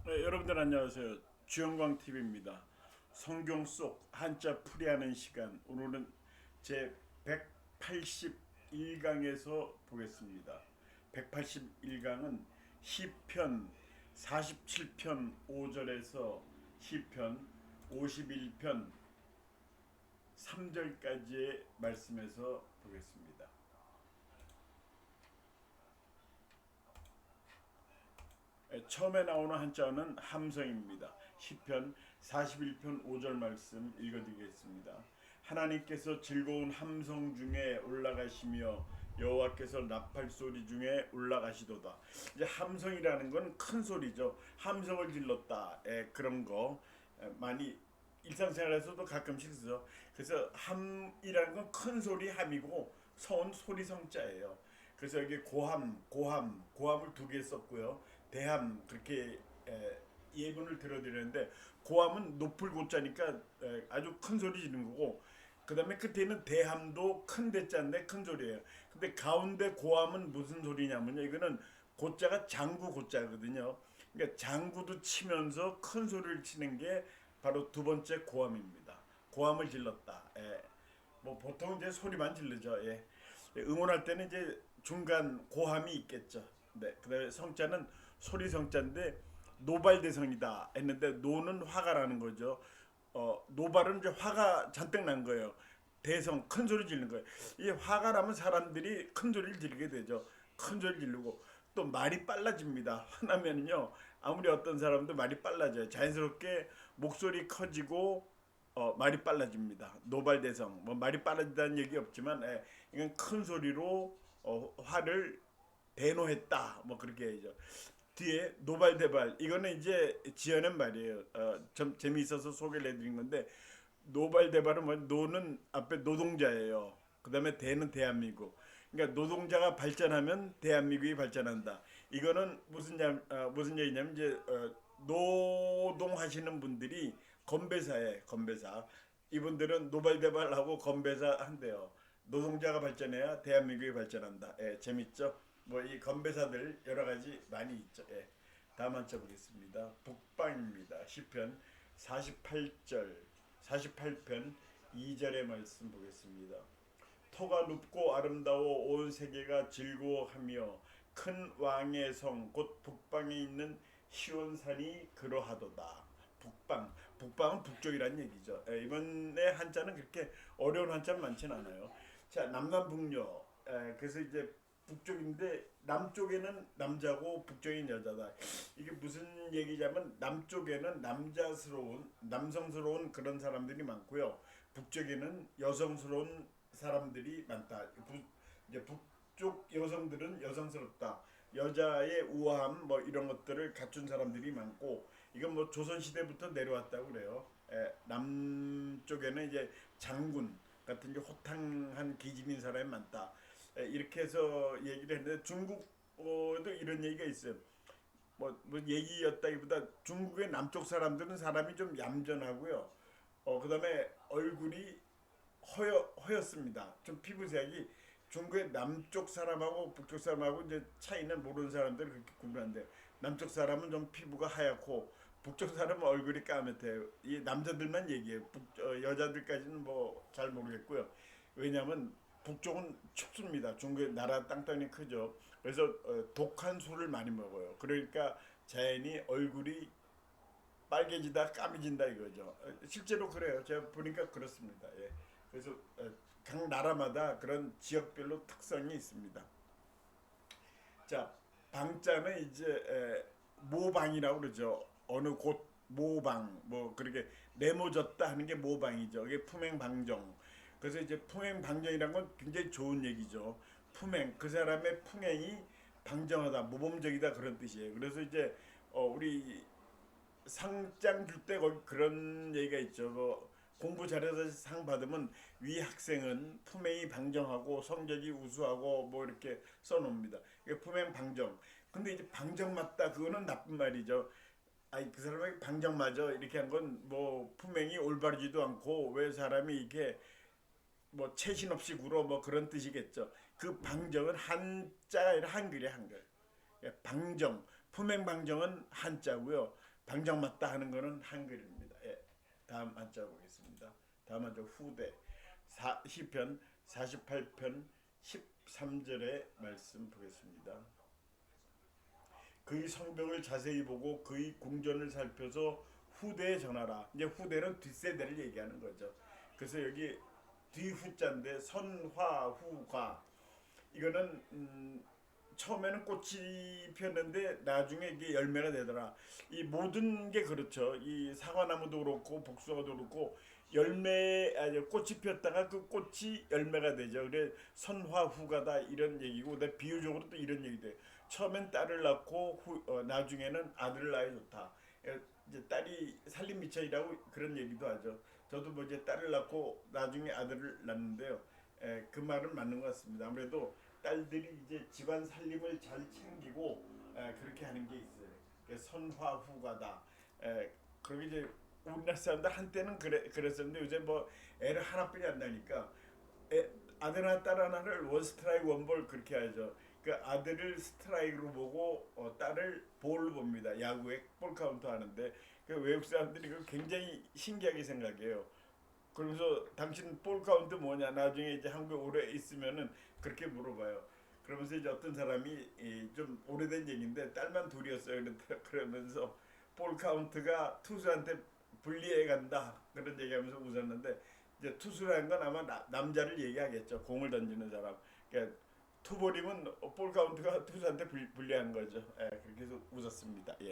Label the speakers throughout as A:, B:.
A: 네, 여러분들 안녕하세요. 주영광 TV입니다. 성경 속 한자 풀이하는 시간. 오늘은 제 181강에서 보겠습니다. 181강은 시편 47편 5절에서 시편 51편 3절까지의 말씀에서 보겠습니다. 처음에 나오는 한자는 함성입니다. 시편 41편 5절 말씀 읽어드리겠습니다. 하나님께서 즐거운 함성 중에 올라가시며 여호와께서 나팔 소리 중에 올라가시도다. 이제 함성이라는 건 큰 소리죠. 함성을 질렀다. 그런 거 많이 일상생활에서도 가끔씩 쓰죠. 그래서 함이라는 건 큰 소리 함이고 성은 소리 성자예요. 그래서 여기 고함을 두 개 썼고요. 대함 그렇게 예문을 들어드렸는데 고함은 높을 고자니까 아주 큰 소리 지르는 거고 그 다음에 끝에는 대함도 큰 대자인데 큰 소리예요. 근데 가운데 고함은 무슨 소리냐면요. 이거는 고자가 장구 고자거든요. 그러니까 장구도 치면서 큰 소리를 치는 게 바로 두 번째 고함입니다. 고함을 질렀다. 뭐 보통 이제 소리만 질르죠. 응원할 때는 이제 중간 고함이 있겠죠. 네. 그다음에 성자는 소리 성자인데 노발대성이다 했는데 노는 화가 나는 거죠. 노발은 이제 화가 잔뜩 난 거예요. 대성 큰 소리 지르는 거예요. 이 화가 나면 사람들이 큰 소리를 지르게 되죠. 큰 소리 지르고 또 말이 빨라집니다. 화나면요 아무리 어떤 사람도 말이 빨라져요. 자연스럽게 목소리 커지고 말이 빨라집니다. 노발대성 뭐 말이 빨라진다는 얘기 없지만 이건 큰 소리로 화를 대노했다 뭐 그렇게 해야죠. 뒤에 노발대발 이거는 이제 지어낸 말이에요. 좀 재미있어서 소개를 해드린 건데 노발대발은 뭐 노는 앞에 노동자예요. 그 다음에 대는 대한민국. 그러니까 노동자가 발전하면 대한민국이 발전한다. 이거는 무슨 얘기냐면 이제 노동하시는 분들이 건배사 이분들은 노발대발하고 건배사 한대요. 노동자가 발전해야 대한민국이 발전한다. 재밌죠? 뭐 이 건배사들 여러 가지 많이 있죠. 다음 한자 보겠습니다. 북방입니다. 시편 48절 48편 2절의 말씀 보겠습니다. 토가 높고 아름다워 온 세계가 즐거워하며 큰 왕의 성 곧 북방에 있는 시온산이 그러하도다. 북방은 북쪽이란 얘기죠. 이번에 한자는 그렇게 어려운 한자는 많지는 않아요. 자, 남남북녀. 그래서 이제 북쪽인데 남쪽에는 남자고 북쪽에는 여자다. 이게 무슨 얘기냐면 남쪽에는 남성스러운 그런 사람들이 많고요. 북쪽에는 여성스러운 사람들이 많다. 이제 북쪽 여성들은 여성스럽다. 여자의 우아함 뭐 이런 것들을 갖춘 사람들이 많고 이건 뭐 조선 시대부터 내려왔다고 그래요. 남쪽에는 이제 장군 같은 이제 호탕한 기질인 사람이 많다. 이렇게 해서 얘기를 했는데 중국도 이런 얘기가 있어요. 뭐 얘기였다기보다 중국의 남쪽 사람들은 사람이 좀 얌전하고요. 그다음에 얼굴이 허였습니다. 좀 피부색이 중국의 남쪽 사람하고 북쪽 사람하고 이제 차이는 모르는 사람들은 그렇게 구분한데 남쪽 사람은 좀 피부가 하얗고 북쪽 사람은 얼굴이 까맣대요. 이 남자들만 얘기해요. 여자들까지는 뭐 잘 모르겠고요. 왜냐하면 북쪽은 춥습니다. 중국의 나라 땅덩이 크죠. 그래서 독한 술을 많이 먹어요. 그러니까 자연히 얼굴이 빨개지다 까매진다 이거죠. 실제로 그래요. 제가 보니까 그렇습니다. 그래서 각 나라마다 그런 지역별로 특성이 있습니다. 자, 방자는 이제 모방이라고 그러죠. 어느 곳 모방 뭐 그렇게 메모졌다 하는 게 모방이죠. 이게 품행방정. 그래서 이제 품행방정이란 건 굉장히 좋은 얘기죠. 품행 그 사람의 품행이 방정하다 모범적이다 그런 뜻이에요. 그래서 이제 우리 상장 줄 때 거기 그런 얘기가 있죠. 공부 잘해서 상 받으면 위 학생은 품행이 방정하고 성적이 우수하고 뭐 이렇게 써놓습니다. 이게 품행 방정. 근데 이제 방정 맞다 그거는 나쁜 말이죠. 아니 그 사람이 방정 맞아 이렇게 한 건 뭐 품행이 올바르지도 않고 왜 사람이 이렇게 뭐 채신 없이 굴어 뭐 그런 뜻이겠죠. 그 방정은 한자가 아니라 한글이에요 한글. 방정 품행 방정은 한자고요. 방정 맞다 하는 거는 한글입니다. 예. 다음 한자 보겠습니다. 다음 한자 후대 시편 48편 13절의 말씀 보겠습니다. 그의 성벽을 자세히 보고 그의 궁전을 살펴서 후대에 전하라. 이제 후대는 뒷세대를 얘기하는 거죠. 그래서 여기 뒤후자인데 선화후과 이거는 처음에는 꽃이 피었는데 나중에 이게 열매가 되더라. 이 모든 게 그렇죠. 이 사과나무도 그렇고 복숭아도 그렇고 꽃이 피었다가 그 꽃이 열매가 되죠. 그래 선화후가다 이런 얘기고, 내 비유적으로 또 이런 얘기도 해요. 처음엔 딸을 낳고 나중에는 아들을 낳아 좋다. 이제 딸이 살림 미천이라고 그런 얘기도 하죠. 저도 뭐 이제 딸을 낳고 나중에 아들을 낳는데요. 그 말은 맞는 것 같습니다. 아무래도 딸들이 이제 집안 살림을 잘 챙기고 그렇게 하는 게 있어요. 선화후가다. 그리고 이제 우리나라 사람들 한때는 그랬었는데 요새 뭐 애를 하나뿐이 안 나니까 아들 하나 딸 하나를 원 스트라이크 원볼 그렇게 하죠. 그 아들을 스트라이크로 보고 딸을 볼로 봅니다. 야구에 볼 카운트 하는데 그 외국 사람들이 그 굉장히 신기하게 생각해요. 그러면서 당신 볼 카운트 뭐냐? 나중에 이제 한국에 오래 있으면은 그렇게 물어봐요. 그러면서 이제 어떤 사람이 좀 오래된 얘기인데 딸만 둘이었어요. 그러면서 볼 카운트가 투수한테 불리해 간다 그런 얘기하면서 웃었는데, 이제 투수라는 건 아마 남자를 얘기하겠죠. 공을 던지는 사람. 그러니까 투볼이면 볼 카운트가 투수한테 불리한 거죠. 그렇게 해서 웃었습니다. 예.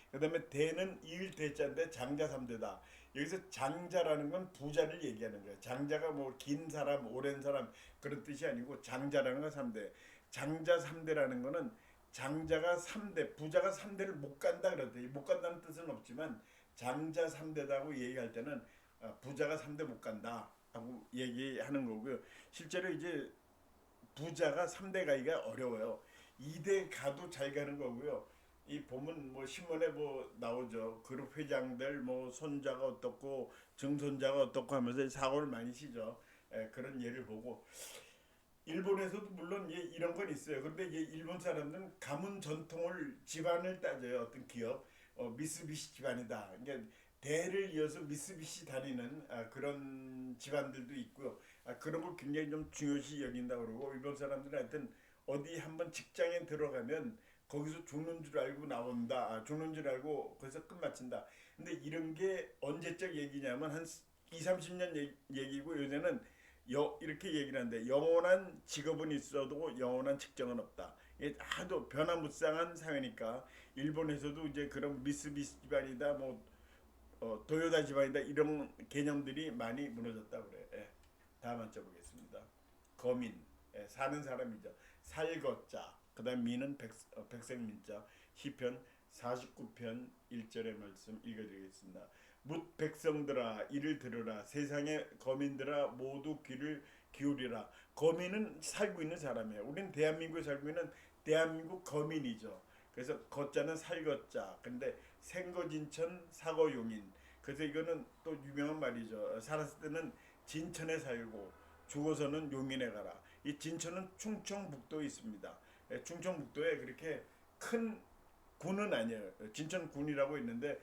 A: 그다음에 대는 이을 대자인데 장자 삼대다. 여기서 장자라는 건 부자를 얘기하는 거예요. 장자가 뭐 긴 사람, 오랜 사람 그런 뜻이 아니고 장자라는 건 3대. 장자 3대라는 거는 장자가 3대, 부자가 3대를 못 간다 그러대. 못 간다는 뜻은 없지만 장자 3대다고 얘기할 때는 부자가 3대 못 간다 하고 얘기하는 거고요. 실제로 이제 부자가 3대 가기가 어려워요. 2대 가도 잘 가는 거고요. 이 보면 뭐 신문에 뭐 나오죠. 그룹 회장들 뭐 손자가 어떻고 증손자가 어떻고 하면서 사고를 많이 치죠. 그런 예를 보고 일본에서도 물론 이런 건 있어요. 그런데 일본 사람들은 가문 전통을 집안을 따져요. 어떤 기업 미쓰비시 집안이다. 그러니까 대를 이어서 미쓰비시 다니는 그런 집안들도 있고요. 그런 걸 굉장히 좀 중요시 여긴다 그러고, 일본 사람들은 하여튼 어디 한번 직장에 들어가면 거기서 죽는 줄 알고 나온다. 죽는 줄 알고 거기서 끝마친다. 근데 이런 게 언제적 얘기냐면 한 2, 30년 얘기고, 요새는 이렇게 얘기를 하는데 영원한 직업은 있어도 영원한 직장은 없다. 이게 하도 변화무쌍한 사회니까 일본에서도 이제 그런 미쓰비시 집안이다, 뭐 도요다 집안이다 이런 개념들이 많이 무너졌다 그래. 다음 한자 보겠습니다. 거민, 사는 사람이죠. 살거자. 그다음 민은 백성민자. 시편 49편 1절의 말씀 읽어드리겠습니다. 뭇 백성들아 이를 들으라. 세상의 거민들아 모두 귀를 기울이라. 거민은 살고 있는 사람이에요. 우리는 대한민국에 살고 있는 대한민국 거민이죠. 그래서 거자는 살거자. 근데 생거진천 사거용인. 그래서 이거는 또 유명한 말이죠. 살았을 때는 진천에 살고 죽어서는 용인에 가라. 이 진천은 충청북도에 있습니다. 충청북도에 그렇게 큰 군은 아니에요. 진천군이라고 있는데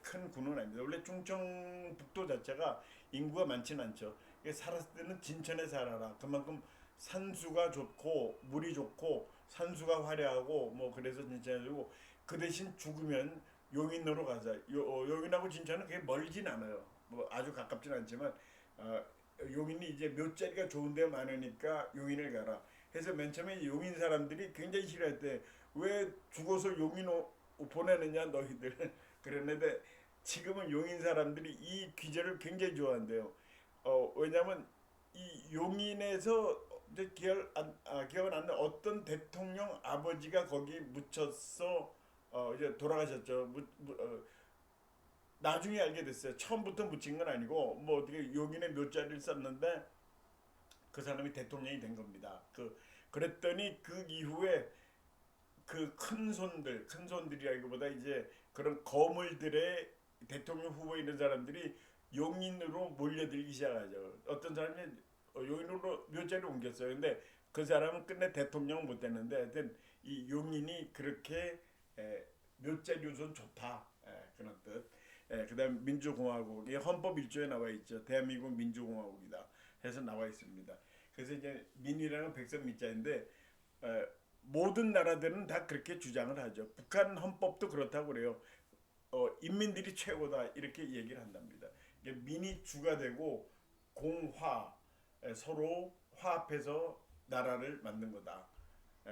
A: 큰 군은 아닙니다. 원래 충청북도 자체가 인구가 많지는 않죠. 살았을 때는 진천에 살아라. 그만큼 산수가 좋고 물이 좋고 산수가 화려하고 뭐 그래서 진천에 살고, 그 대신 죽으면 용인으로 가자. 용인하고 진천은 그게 멀진 않아요. 뭐 아주 가깝진 않지만 용인이 이제 묘자리가 좋은 데 많으니까 용인을 가라. 해서 맨 처음에 용인 사람들이 굉장히 싫어했대. 왜 죽어서 용인 보내느냐 너희들 그랬는데, 지금은 용인 사람들이 이 귀절을 굉장히 좋아한대요. 왜냐면 이 용인에서 이제 기억은 안 나, 어떤 대통령 아버지가 거기 묻혀서 이제 돌아가셨죠. 나중에 알게 됐어요. 처음부터 묻힌 건 아니고 뭐 어떻게 용인에 묘자리를 썼는데 그 사람이 대통령이 된 겁니다. 그랬더니 그 이후에 그 큰 손들이라기보다 이제 그런 거물들의 대통령 후보에 있는 사람들이 용인으로 몰려들기 시작하죠. 어떤 사람이 용인으로 묘자를 옮겼어요. 근데 그 사람은 끝내 대통령 못 됐는데, 하여튼 이 용인이 그렇게 묘자리 우선 좋다. 그런 뜻. 그다음 민주공화국, 이 헌법 1조에 나와 있죠. 대한민국 민주공화국이다 해서 나와 있습니다. 그래서 이제 민이라는 백성 민자인데 에, 모든 나라들은 다 그렇게 주장을 하죠. 북한 헌법도 그렇다고 그래요. 인민들이 최고다 이렇게 얘기를 한답니다. 이게 민이 주가 되고 공화, 서로 화합해서 나라를 만든 거다.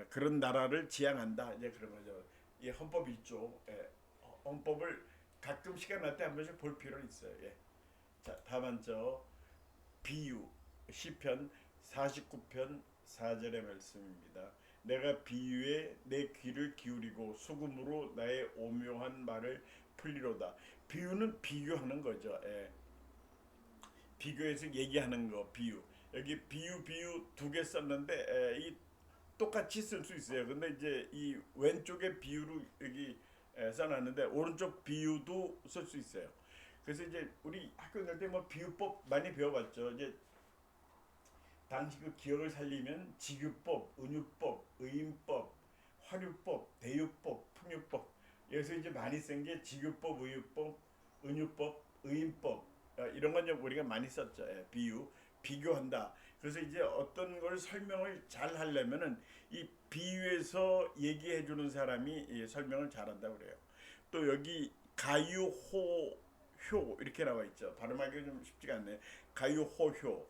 A: 그런 나라를 지향한다 이제 그런 거죠. 이 헌법 1조, 헌법을 가끔 시간 날 때 한 번씩 볼 필요는 있어요. 예. 자, 다음 한저 비유 시편 49편 4절의 말씀입니다. 내가 비유에 내 귀를 기울이고 수금으로 나의 오묘한 말을 풀리로다. 비유는 비교하는 거죠. 예. 비교해서 얘기하는 거 비유. 여기 비유 두 개 썼는데 이 똑같이 쓸 수 있어요. 근데 이제 이 왼쪽에 비유로 여기 써놨는데 오른쪽 비유도 쓸 수 있어요. 그래서 이제 우리 학교 다닐 때 뭐 비유법 많이 배워봤죠. 이제 당시 그 기억을 살리면 직유법, 은유법, 의인법, 화류법, 대유법, 풍유법. 여기서 이제 많이 쓴 게 직유법, 의유법, 은유법, 의인법. 이런 건 좀 우리가 많이 썼죠. 비유, 비교한다. 그래서 이제 어떤 걸 설명을 잘 하려면은 이 비유에서 얘기해 주는 사람이 설명을 잘한다 그래요. 또 여기 가유호효 이렇게 나와 있죠. 발음하기 좀 쉽지가 않네. 가유호효.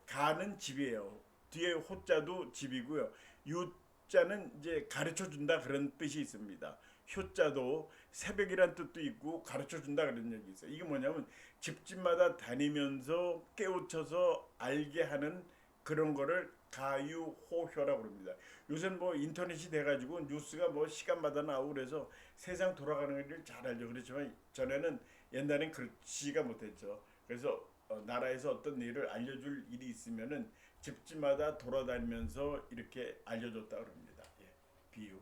A: 가는 집이에요. 뒤에 호자도 집이고요. 유자는 이제 가르쳐 준다 그런 뜻이 있습니다. 효자도 새벽이란 뜻도 있고 가르쳐 준다 그런 얘기 있어요. 이게 뭐냐면 집집마다 다니면서 깨우쳐서 알게 하는 그런 거를 가유호효라고 합니다. 요새는 뭐 인터넷이 돼가지고 뉴스가 뭐 시간마다 나오고 그래서 세상 돌아가는 걸 잘 알죠. 그렇지만 전에는 옛날엔 그렇지가 못했죠. 그래서 나라에서 어떤 일을 알려줄 일이 있으면은 집집마다 돌아다니면서 이렇게 알려줬다 그럽니다. 예, 비유.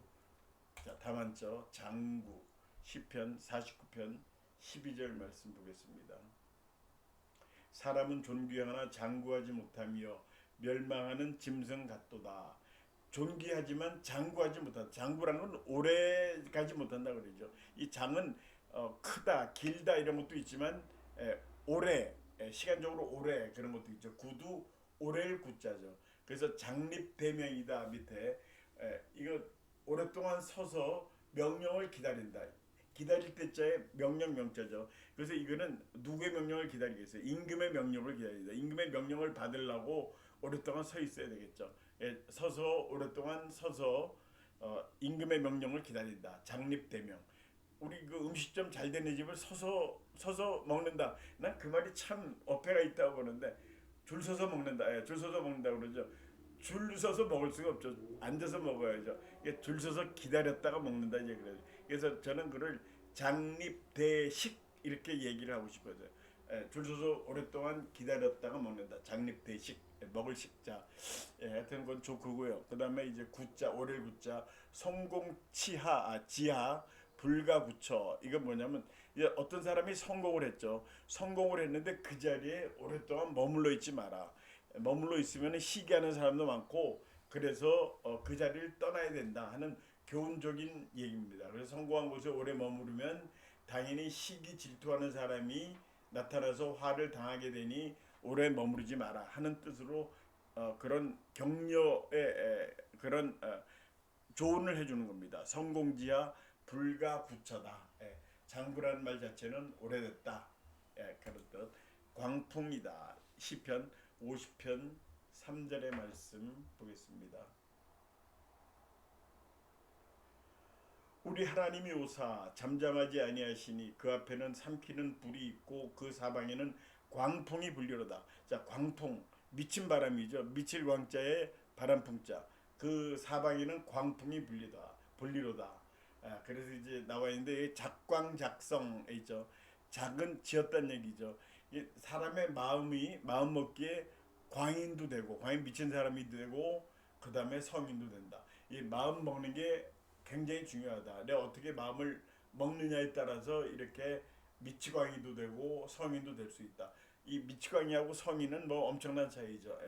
A: 자, 다만저 장구 시편 49편 12절 말씀 보겠습니다. 사람은 존귀하나 장구하지 못하며 멸망하는 짐승 같도다. 존귀하지만 장구하지 못한다. 장구란 건 오래 가지 못한다 그러죠. 이 장은 크다, 길다 이런 것도 있지만 오래, 시간적으로 오래 그런 것도 있죠. 구도 오래를 구자죠. 그래서 장립대명이다 밑에 이거 오랫동안 서서 명령을 기다린다. 기다릴 때자에 명령 명자죠. 그래서 이거는 누구의 명령을 기다리겠어요? 임금의 명령을 기다린다. 임금의 명령을 받으려고 오랫동안 서 있어야 되겠죠. 서서 오랫동안 서서 임금의 명령을 기다린다. 장립대명. 우리 그 음식점 잘 되는 집을 서서 먹는다. 난 그 말이 참 어폐가 있다고 보는데 줄 서서 먹는다. 줄 서서 먹는다 그러죠. 줄 서서 먹을 수가 없죠. 앉아서 먹어야죠. 이게 줄 서서 기다렸다가 먹는다 이제 그래요. 그래서 저는 그를 장립대식 이렇게 얘기를 하고 싶어요. 줄 서서 오랫동안 기다렸다가 먹는다. 장립대식 먹을 식자. 하여튼 그건 좋고요. 그다음에 이제 구자 오릴 구자 성공치하 지하 불가구처. 이건 뭐냐면 이제 어떤 사람이 성공을 했죠. 성공을 했는데 그 자리에 오랫동안 머물러 있지 마라. 머물러 있으면 시기하는 사람도 많고 그래서 그 자리를 떠나야 된다 하는 교훈적인 얘기입니다. 그래서 성공한 곳에 오래 머무르면 당연히 시기 질투하는 사람이 나타나서 화를 당하게 되니 오래 머무르지 마라 하는 뜻으로 그런 격려의 그런 조언을 해주는 겁니다. 성공지하 불가구처다. 장구라는 말 자체는 오래됐다. 그런 뜻. 광풍이다. 시편 50편 3절의 말씀 보겠습니다. 우리 하나님이 오사 잠잠하지 아니하시니 그 앞에는 삼키는 불이 있고 그 사방에는 광풍이 불리로다. 자, 광풍 미친 바람이죠. 미칠 광자에 바람풍자. 그 사방에는 광풍이 불리로다. 그래서 이제 나와 있는데 작광작성 있죠. 작은 지었다는 얘기죠. 사람의 마음 먹기에 광인도 되고 광인 미친 사람이 되고 그 다음에 성인도 된다. 이 마음 먹는 게 굉장히 중요하다. 내가 어떻게 마음을 먹느냐에 따라서 이렇게 미치광이도 되고 성인도 될 수 있다. 이 미치광이하고 성인은 뭐 엄청난 차이죠.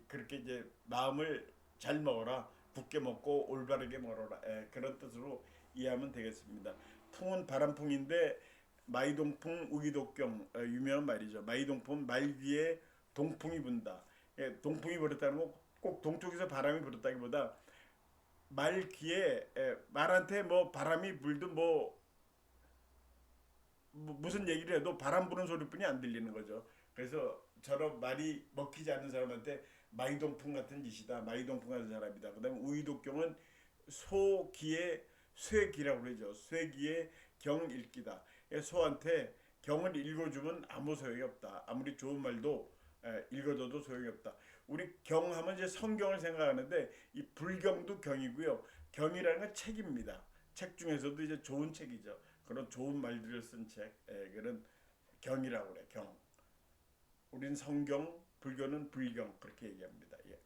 A: 그렇게 이제 마음을 잘 먹어라. 굳게 먹고 올바르게 먹어라. 그런 뜻으로 이해하면 되겠습니다. 풍은 바람풍인데 마이동풍 우기독경 유명한 말이죠. 마이동풍 말 귀에 동풍이 분다. 예, 동풍이 불었다는 건 꼭 동쪽에서 바람이 불었다기보다 말 귀에 말한테 뭐 바람이 불든 무슨 얘기를 해도 바람 부는 소리뿐이 안 들리는 거죠. 그래서 저런 말이 먹히지 않는 사람한테 마이동풍 같은 짓이다. 마이동풍 같은 사람이다. 그다음에 우이독경은 소기의 쇠기라고 그러죠. 쇠기의 경 읽기다. 소한테 경을 읽어주면 아무 소용이 없다. 아무리 좋은 말도 읽어줘도 소용이 없다. 우리 경하면 이제 성경을 생각하는데 이 불경도 경이고요. 경이라는 건 책입니다. 책 중에서도 이제 좋은 책이죠. 그런 좋은 말들을 쓴 책, 그런 경이라고 그래. 경. 우린 성경, 불교는 불경 그렇게 얘기합니다. 예.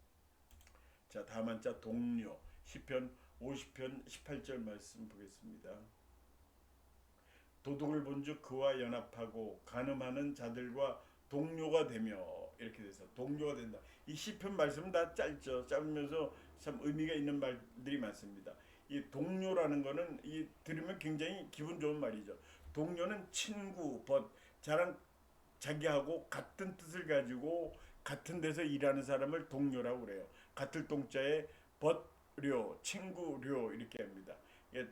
A: 자, 다음 한자 동료. 시편 50편 18절 말씀 보겠습니다. 도둑을 본즉 그와 연합하고 간음하는 자들과 동료가 되며 이렇게 돼서 동료가 된다. 이 시편 말씀은 다 짧죠. 짧으면서 참 의미가 있는 말들이 많습니다. 이 동료라는 거는 이 들으면 굉장히 기분 좋은 말이죠. 동료는 친구, 저랑 자기하고 같은 뜻을 가지고 같은 데서 일하는 사람을 동료라고 그래요. 같을 동자에 벗료, 친구료 이렇게 합니다. 예,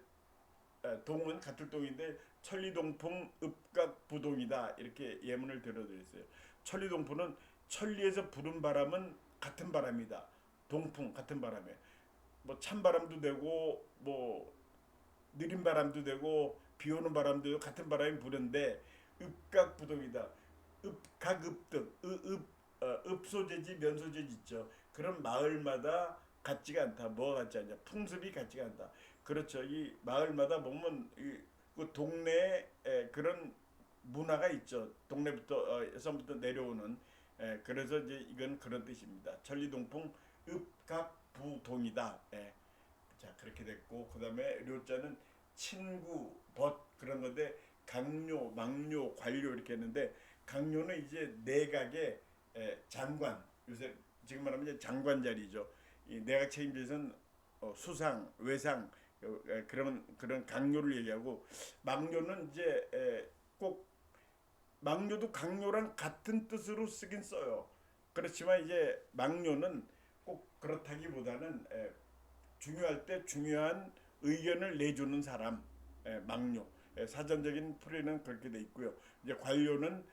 A: 동은 같을 동인데 천리동풍 읍각부동이다 이렇게 예문을 들어드렸어요. 천리동풍은 천리에서 부는 바람은 같은 바람이다. 동풍 같은 바람에 뭐 찬바람도 되고 뭐 느린 바람도 되고 비 오는 바람도 되고 같은 바람이 부는데 읍각부동이다. 읍각읍득 읍소재지 면소재지 있죠. 그런 마을마다 같지가 않다. 뭐가 같지 않냐? 풍습이 같지가 않다. 그렇죠. 이 마을마다 보면 그 동네에 그런 문화가 있죠. 동네부터 섬부터 내려오는 그래서 이제 이건 그런 뜻입니다. 천리동풍 읍각부동이다. 자 그렇게 됐고 그다음에 료자는 친구 벗 그런 건데 강료, 망료, 관료 이렇게 했는데 강료는 이제 내각의 장관 요새 지금 말하면 이제 장관 자리죠. 이 내각 책임자에서는 수상, 외상 그런 강요를 얘기하고 망료는 이제 꼭 망료도 강요랑 같은 뜻으로 쓰긴 써요. 그렇지만 이제 망료는 꼭 그렇다기보다는 중요할 때 중요한 의견을 내주는 사람, 망료. 사전적인 풀이는 그렇게 돼 있고요. 이제 관료는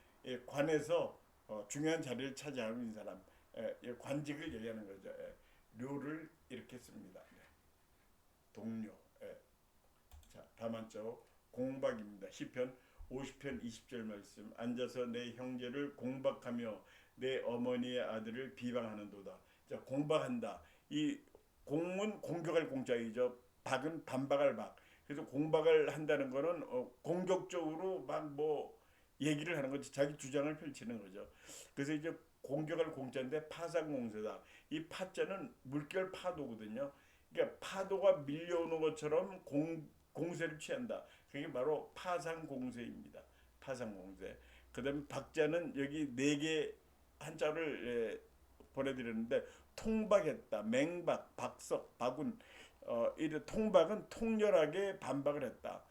A: 관에서 중요한 자리를 차지하는 사람, 관직을 얘기하는 거죠. 료를 이렇게 씁니다. 네. 동료. 자, 다음 한 쪽 공박입니다. 시편 50편 20절 말씀. 앉아서 내 형제를 공박하며 내 어머니의 아들을 비방하는도다. 자, 공박한다. 이 공은 공격할 공자이죠. 박은 반박할 박. 그래서 공박을 한다는 거는 공격적으로 막 뭐 얘기를 하는 거지 자기 주장을 펼치는 거죠. 그래서 이제 공격할 공자인데 파상공세다. 이 파자는 물결 파도거든요. 그러니까 파도가 밀려오는 것처럼 공세를 취한다. 그게 바로 파상공세입니다. 파상공세. 그다음에 박자는 여기 네 개 한자를 보내드렸는데 통박했다, 맹박, 박석, 박운. 이 통박은 통렬하게 반박을 했다.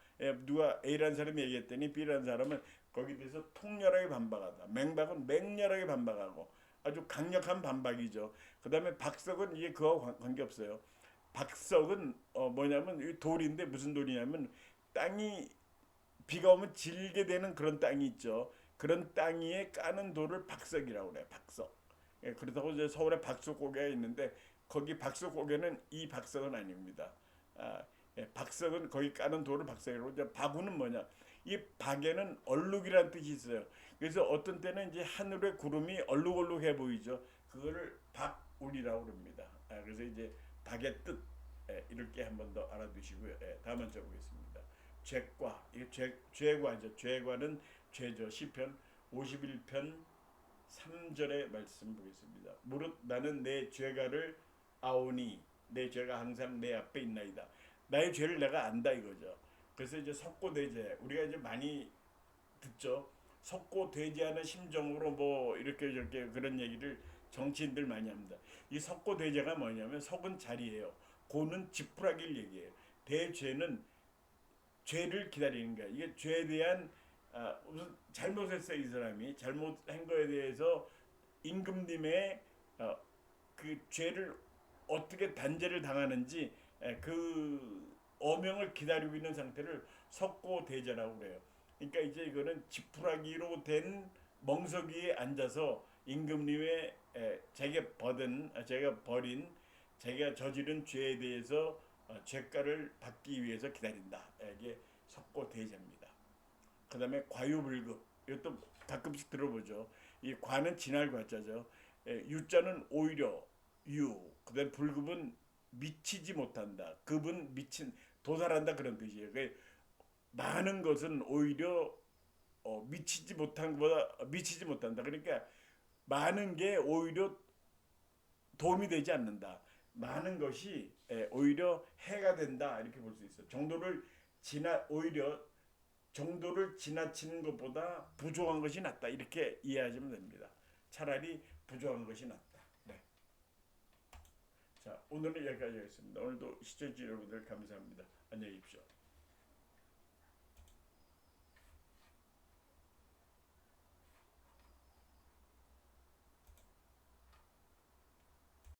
A: 누가 A라는 사람이 얘기했더니 B라는 사람은 거기에 대해서 통렬하게 반박하다. 맹박은 맹렬하게 반박하고 아주 강력한 반박이죠. 그다음에 박석은 이게 그와 관계없어요. 박석은 뭐냐면 이 돌인데 무슨 돌이냐면 땅이 비가 오면 질게 되는 그런 땅이 있죠. 그런 땅 위에 까는 돌을 박석이라고 그래요. 박석. 그렇다고 이제 서울에 박석고개가 있는데 거기 박석고개는 이 박석은 아닙니다. 박석은 거기 까는 돌을 박석이라고. 이제 박우는 뭐냐? 이 박에는 얼룩이라는 뜻이 있어요. 그래서 어떤 때는 이제 하늘에 구름이 얼룩얼룩해 보이죠. 그거를 박울이라고 그럽니다. 그래서 이제 박의 뜻 이렇게 한 번 더 알아두시고요. 다음 한번 보겠습니다. 죄과 이게 죄과죠. 죄과는 죄죠. 시편 51편 3절의 말씀 보겠습니다. 무릇 나는 내 죄가를 아오니 내 죄가 항상 내 앞에 있나이다. 나의 죄를 내가 안다 이거죠. 그래서 이제 석고대죄 우리가 이제 많이 듣죠. 석고되지 않은 심정으로 뭐 이렇게 저렇게 그런 얘기를 정치인들 많이 합니다. 이 석고대죄가 뭐냐면 석은 자리예요. 고는 지푸라기를 얘기해요. 대죄는 죄를 기다리는 거야. 이게 죄에 대한 무슨 잘못했어 이 사람이 잘못한 거에 대해서 임금님의 그 죄를 어떻게 단죄를 당하는지 그 어명을 기다리고 있는 상태를 석고대죄라고 그래요. 그러니까 이제 이거는 지푸라기로 된 멍석위에 앉아서 임금님의 제가 버린 자기가 저지른 죄에 대해서 죄가를 받기 위해서 기다린다. 이게 석고대죄입니다. 그다음에 과유불급. 이것도 가끔씩 들어보죠. 이 과는 진할 과자죠. 유자는 오히려 유. 그다음 불급은 미치지 못한다. 급은 미친 도달한다 그런 뜻이에요. 많은 것은 오히려 미치지 못한다. 그러니까 많은 게 오히려 도움이 되지 않는다. 많은 것이 오히려 해가 된다. 이렇게 볼 수 있어요. 오히려 정도를 지나치는 것보다 부족한 것이 낫다. 이렇게 이해하시면 됩니다. 차라리 부족한 것이 낫다. 네. 자, 오늘은 여기까지 하겠습니다. 오늘도 시청자 여러분들 감사합니다. 안녕히 계십시오.